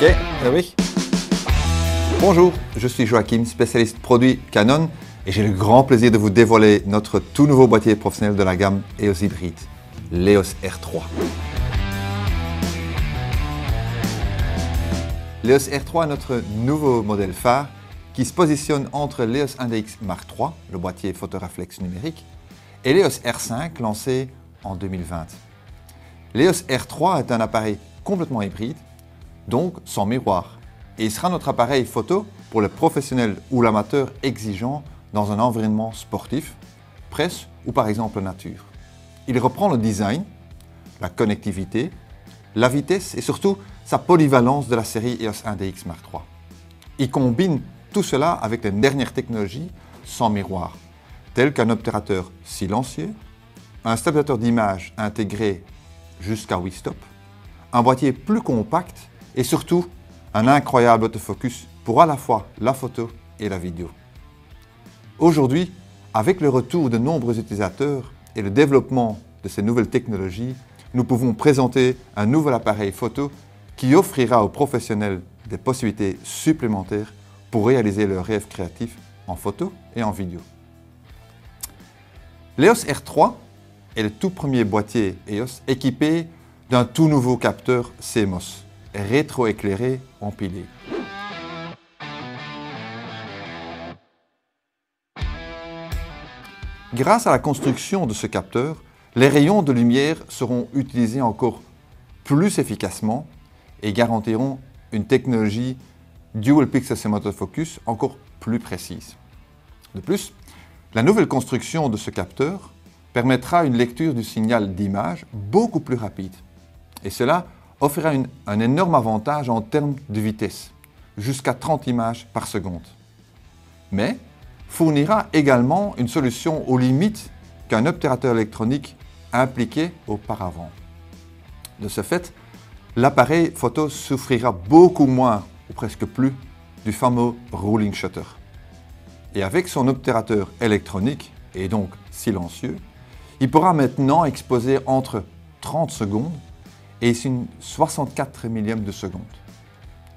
Ok, oui. Bonjour, je suis Joachim, spécialiste produit Canon et j'ai le grand plaisir de vous dévoiler notre tout nouveau boîtier professionnel de la gamme EOS Hybride, l'EOS R3. L'EOS R3 est notre nouveau modèle phare qui se positionne entre l'EOS 1DX Mark III, le boîtier photoréflexe numérique, et l'EOS R5 lancé en 2020. L'EOS R3 est un appareil complètement hybride, donc sans miroir, et il sera notre appareil photo pour le professionnel ou l'amateur exigeant dans un environnement sportif, presse ou par exemple nature. Il reprend le design, la connectivité, la vitesse et surtout sa polyvalence de la série EOS 1DX Mark III. Il combine tout cela avec les dernières technologies sans miroir, telles qu'un obturateur silencieux, un stabilisateur d'image intégré jusqu'à 8 stops, un boîtier plus compact et surtout un incroyable autofocus pour à la fois la photo et la vidéo. Aujourd'hui, avec le retour de nombreux utilisateurs et le développement de ces nouvelles technologies, nous pouvons présenter un nouvel appareil photo qui offrira aux professionnels des possibilités supplémentaires pour réaliser leurs rêves créatifs en photo et en vidéo. L'EOS R3 est le tout premier boîtier EOS équipé d'un tout nouveau capteur CMOS, rétroéclairé empilé. Grâce à la construction de ce capteur, les rayons de lumière seront utilisés encore plus efficacement et garantiront une technologie Dual Pixel Autofocus encore plus précise. De plus, la nouvelle construction de ce capteur permettra une lecture du signal d'image beaucoup plus rapide. Et cela offrira un énorme avantage en termes de vitesse, jusqu'à 30 images par seconde. Mais fournira également une solution aux limites qu'un obturateur électronique impliquait auparavant. De ce fait, l'appareil photo souffrira beaucoup moins, ou presque plus, du fameux rolling shutter. Et avec son obturateur électronique, et donc silencieux, il pourra maintenant exposer entre 30 secondes et une 64 millième de seconde.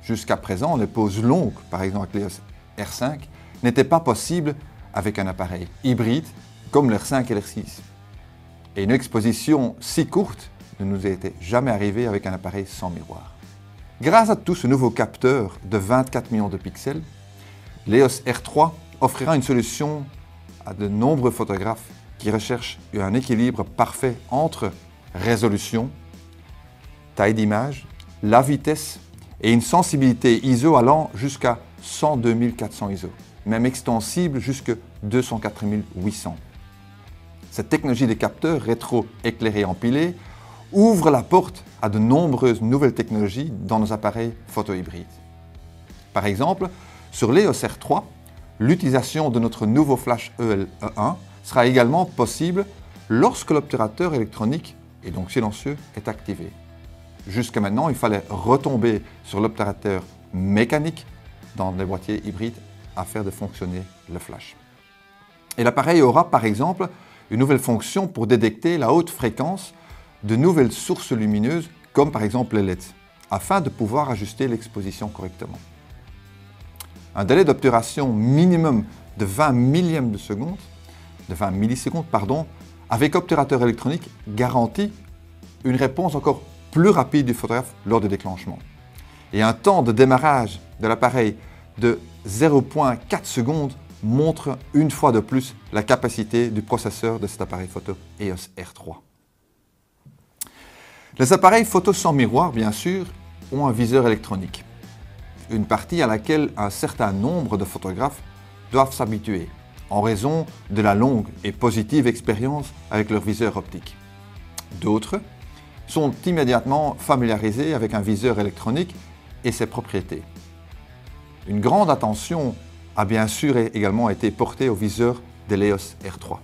Jusqu'à présent, les pauses longues, par exemple avec l'EOS R5, n'étaient pas possibles avec un appareil hybride comme l'R5 et l'R6. Et une exposition si courte ne nous était jamais arrivée avec un appareil sans miroir. Grâce à tout ce nouveau capteur de 24 millions de pixels, l'EOS R3 offrira une solution à de nombreux photographes qui recherchent un équilibre parfait entre résolution, taille d'image, la vitesse et une sensibilité ISO allant jusqu'à 102 400 ISO, même extensible jusqu'à 204 800. Cette technologie de capteurs rétro-éclairés empilés ouvre la porte à de nombreuses nouvelles technologies dans nos appareils photo-hybrides. Par exemple, sur l'EOS R3, l'utilisation de notre nouveau flash EL1 sera également possible lorsque l'obturateur électronique, et donc silencieux, est activé. Jusqu'à maintenant, il fallait retomber sur l'obturateur mécanique dans les boîtiers hybrides afin de fonctionner le flash. Et l'appareil aura par exemple une nouvelle fonction pour détecter la haute fréquence de nouvelles sources lumineuses comme par exemple les LED, afin de pouvoir ajuster l'exposition correctement. Un délai d'obturation minimum de 20 millièmes de seconde, avec obturateur électronique garantit une réponse encore plus rapide du photographe lors du déclenchement. Et un temps de démarrage de l'appareil de 0,4 secondes montre une fois de plus la capacité du processeur de cet appareil photo EOS R3. Les appareils photo sans miroir, bien sûr, ont un viseur électronique, une partie à laquelle un certain nombre de photographes doivent s'habituer en raison de la longue et positive expérience avec leur viseur optique. D'autres sont immédiatement familiarisés avec un viseur électronique et ses propriétés. Une grande attention a bien sûr également été portée au viseur de l'EOS R3.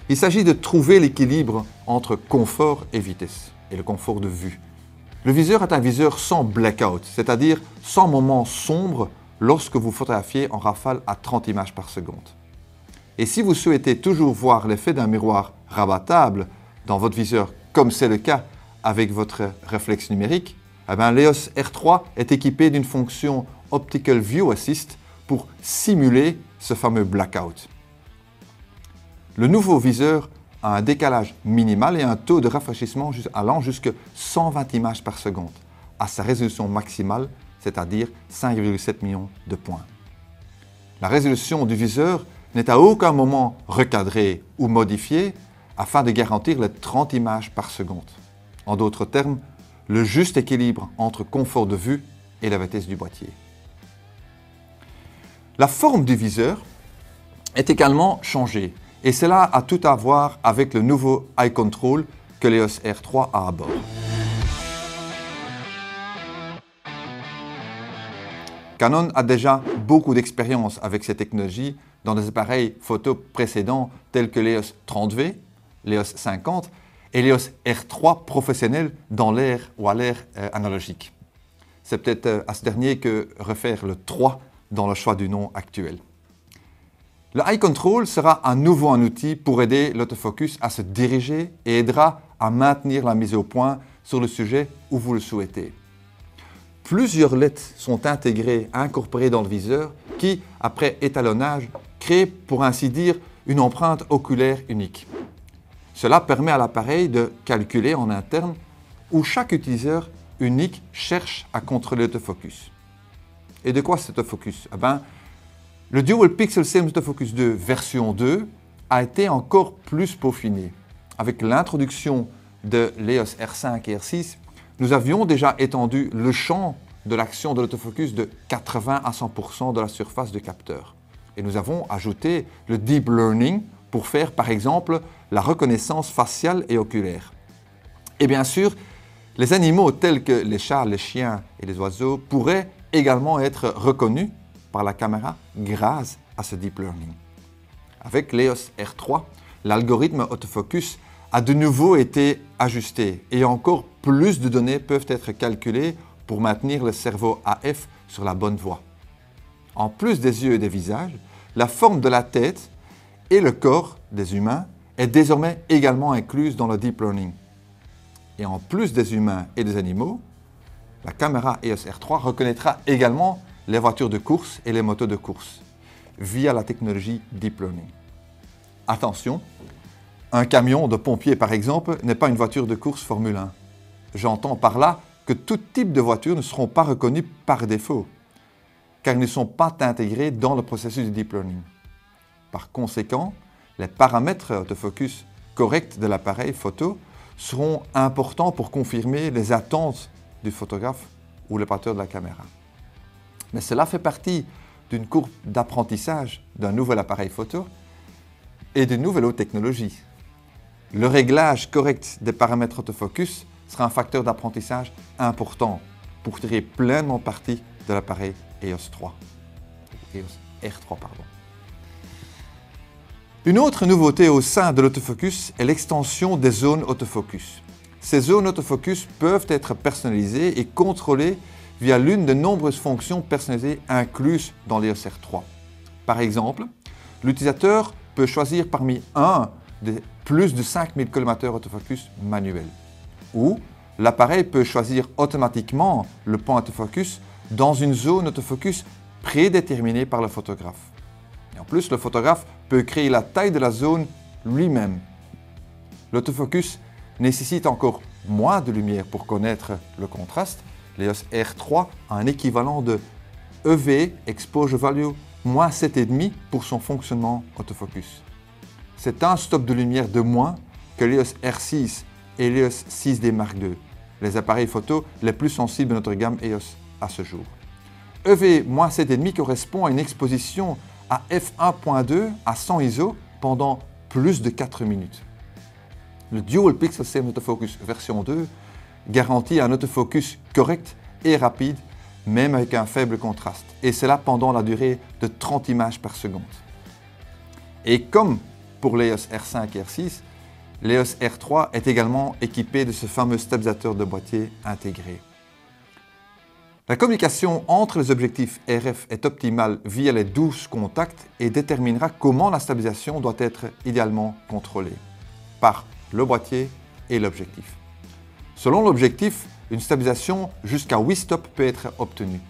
Il s'agit de trouver l'équilibre entre confort et vitesse, et le confort de vue. Le viseur est un viseur sans blackout, c'est-à-dire sans moment sombre lorsque vous photographiez en rafale à 30 images par seconde. Et si vous souhaitez toujours voir l'effet d'un miroir rabattable dans votre viseur, comme c'est le cas avec votre réflexe numérique, l'EOS R3 est équipé d'une fonction Optical View Assist pour simuler ce fameux blackout. Le nouveau viseur a un décalage minimal et un taux de rafraîchissement allant jusqu'à 120 images par seconde à sa résolution maximale, c'est-à-dire 5,7 millions de points. La résolution du viseur n'est à aucun moment recadrée ou modifiée afin de garantir les 30 images par seconde. En d'autres termes, le juste équilibre entre confort de vue et la vitesse du boîtier. La forme du viseur est également changée et cela a tout à voir avec le nouveau Eye Control que l'EOS R3 a à bord. Canon a déjà beaucoup d'expérience avec ces technologies dans des appareils photo précédents tels que l'EOS 30V, l'EOS 50 et l'EOS R3 professionnel dans l'ère ou à l'ère analogique. C'est peut-être à ce dernier que réfère le 3 dans le choix du nom actuel. Le Eye Control sera à nouveau un outil pour aider l'autofocus à se diriger et aidera à maintenir la mise au point sur le sujet où vous le souhaitez. Plusieurs LED sont incorporés dans le viseur qui, après étalonnage, créent pour ainsi dire une empreinte oculaire unique. Cela permet à l'appareil de calculer en interne où chaque utilisateur unique cherche à contrôler l'autofocus. Et de quoi cet autofocus? Le Dual Pixel Same Autofocus 2 version 2 a été encore plus peaufiné. Avec l'introduction de l'EOS R5 et R6, nous avions déjà étendu le champ de l'action de l'autofocus de 80 à 100% de la surface du capteur. Et nous avons ajouté le Deep Learning pour faire par exemple la reconnaissance faciale et oculaire. Et bien sûr, les animaux tels que les chats, les chiens et les oiseaux pourraient également être reconnus par la caméra grâce à ce Deep Learning. Avec l'EOS R3, l'algorithme autofocus a de nouveau été ajusté et encore plus de données peuvent être calculées pour maintenir le cerveau AF sur la bonne voie. En plus des yeux et des visages, la forme de la tête et le corps des humains est désormais également incluse dans le Deep Learning. Et en plus des humains et des animaux, la caméra EOS R3 reconnaîtra également les voitures de course et les motos de course via la technologie Deep Learning. Attention, un camion de pompiers par exemple n'est pas une voiture de course Formule 1. J'entends par là que tout type de voitures ne seront pas reconnues par défaut, car ils ne sont pas intégrés dans le processus de Deep Learning. Par conséquent, les paramètres autofocus corrects de l'appareil photo seront importants pour confirmer les attentes du photographe ou l'opérateur de la caméra. Mais cela fait partie d'une courbe d'apprentissage d'un nouvel appareil photo et d'une nouvelle haute technologie. Le réglage correct des paramètres autofocus sera un facteur d'apprentissage important pour tirer pleinement parti de l'appareil EOS R3. Une autre nouveauté au sein de l'autofocus est l'extension des zones autofocus. Ces zones autofocus peuvent être personnalisées et contrôlées via l'une de nombreuses fonctions personnalisées incluses dans l'EOS R3. Par exemple, l'utilisateur peut choisir parmi un des plus de 5000 collimateurs autofocus manuels. Ou l'appareil peut choisir automatiquement le point autofocus dans une zone autofocus prédéterminée par le photographe. Et en plus, le photographe peut créer la taille de la zone lui-même. L'autofocus nécessite encore moins de lumière pour connaître le contraste. L'EOS R3 a un équivalent de EV, Exposure Value, moins 7,5 pour son fonctionnement autofocus. C'est un stop de lumière de moins que l'EOS R6 et l'EOS 6D Mark II, les appareils photo les plus sensibles de notre gamme EOS à ce jour. EV moins 7,5 correspond à une exposition à f1.2 à 100 ISO pendant plus de 4 minutes. Le Dual Pixel Same Autofocus version 2 garantit un autofocus correct et rapide, même avec un faible contraste, et cela pendant la durée de 30 images par seconde. Et comme pour l'EOS R5 et R6, l'EOS R3 est également équipé de ce fameux stabilisateur de boîtier intégré. La communication entre les objectifs RF est optimale via les 12 contacts et déterminera comment la stabilisation doit être idéalement contrôlée par le boîtier et l'objectif. Selon l'objectif, une stabilisation jusqu'à 8 stops peut être obtenue.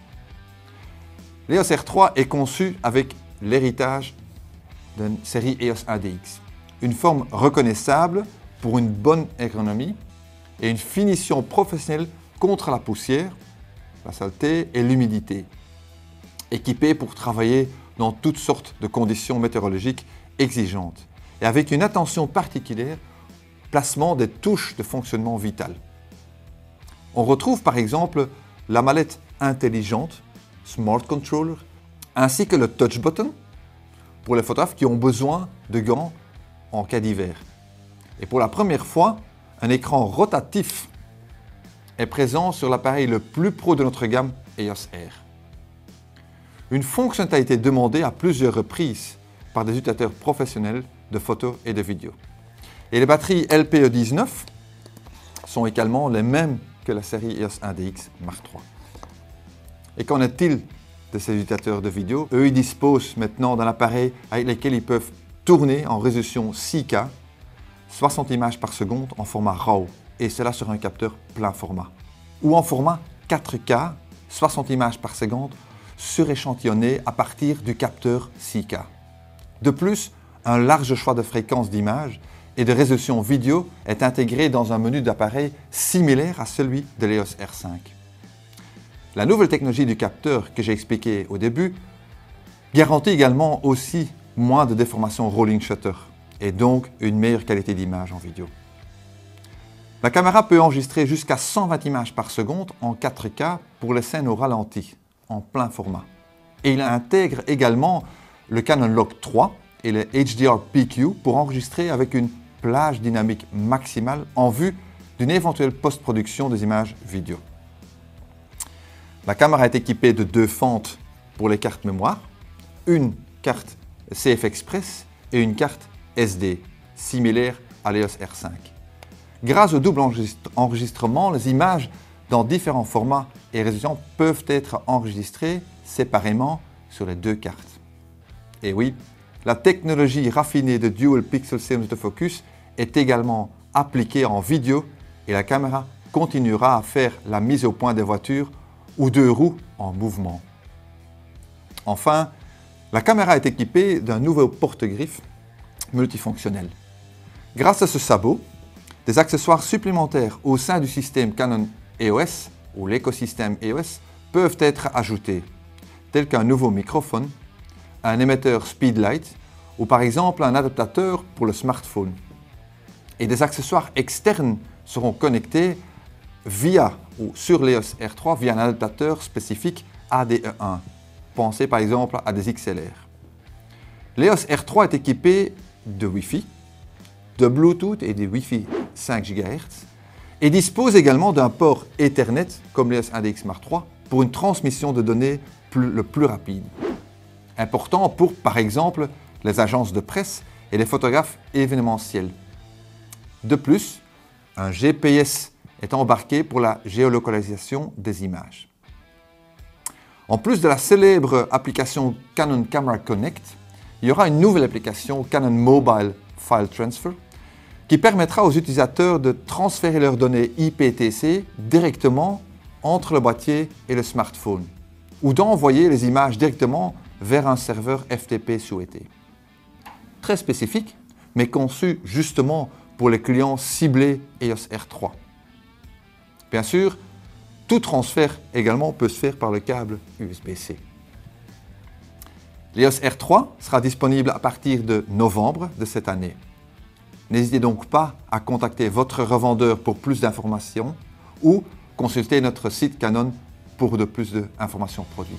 L'EOS R3 est conçu avec l'héritage d'une série EOS 1DX, une forme reconnaissable pour une bonne ergonomie et une finition professionnelle contre la poussière, la saleté et l'humidité, équipé pour travailler dans toutes sortes de conditions météorologiques exigeantes et avec une attention particulière au placement des touches de fonctionnement vital. On retrouve par exemple la mallette intelligente, Smart Controller, ainsi que le Touch Button pour les photographes qui ont besoin de gants en cas d'hiver. Et pour la première fois, un écran rotatif est présent sur l'appareil le plus pro de notre gamme EOS R. Une fonctionnalité a été demandée à plusieurs reprises par des utilisateurs professionnels de photos et de vidéos. Et les batteries LPE19 sont également les mêmes que la série EOS 1DX Mark III. Et qu'en est-il de ces utilisateurs de vidéos? Eux, ils disposent maintenant d'un appareil avec lequel ils peuvent tourner en résolution 6K, 60 images par seconde en format RAW, et cela sur un capteur plein format. Ou en format 4K, 60 images par seconde, suréchantillonné à partir du capteur 6K. De plus, un large choix de fréquences d'images et de résolution vidéo est intégré dans un menu d'appareil similaire à celui de l'EOS R5. La nouvelle technologie du capteur que j'ai expliqué au début garantit également aussi moins de déformation rolling shutter et donc une meilleure qualité d'image en vidéo. La caméra peut enregistrer jusqu'à 120 images par seconde en 4K pour les scènes au ralenti, en plein format. Et il intègre également le Canon Log 3 et le HDR PQ pour enregistrer avec une plage dynamique maximale en vue d'une éventuelle post-production des images vidéo. La caméra est équipée de 2 fentes pour les cartes mémoire, une carte CF Express et une carte SD, similaire à l'EOS R5. Grâce au double enregistrement, les images dans différents formats et résolutions peuvent être enregistrées séparément sur les 2 cartes. Et oui, la technologie raffinée de Dual Pixel Cinema Autofocus est également appliquée en vidéo et la caméra continuera à faire la mise au point des voitures ou 2 roues en mouvement. Enfin, la caméra est équipée d'un nouveau porte-griffe multifonctionnel. Grâce à ce sabot, des accessoires supplémentaires au sein du système Canon EOS ou l'écosystème EOS peuvent être ajoutés, tels qu'un nouveau microphone, un émetteur Speedlight ou par exemple un adaptateur pour le smartphone. Et des accessoires externes seront connectés via ou sur l'EOS R3 via un adaptateur spécifique ADE1. Pensez par exemple à des XLR. L'EOS R3 est équipé de Wi-Fi, de Bluetooth et de Wi-Fi 5 GHz et dispose également d'un port Ethernet comme l'EOS 1DX Mark III pour une transmission de données le plus rapide. Important pour par exemple les agences de presse et les photographes événementiels. De plus, un GPS est embarqué pour la géolocalisation des images. En plus de la célèbre application Canon Camera Connect, il y aura une nouvelle application Canon Mobile File Transfer qui permettra aux utilisateurs de transférer leurs données IPTC directement entre le boîtier et le smartphone ou d'envoyer les images directement vers un serveur FTP souhaité. Très spécifique, mais conçu justement pour les clients ciblés EOS R3. Bien sûr, tout transfert également peut se faire par le câble USB-C. L'EOS R3 sera disponible à partir de novembre de cette année. N'hésitez donc pas à contacter votre revendeur pour plus d'informations ou consulter notre site Canon pour de plus d'informations produits.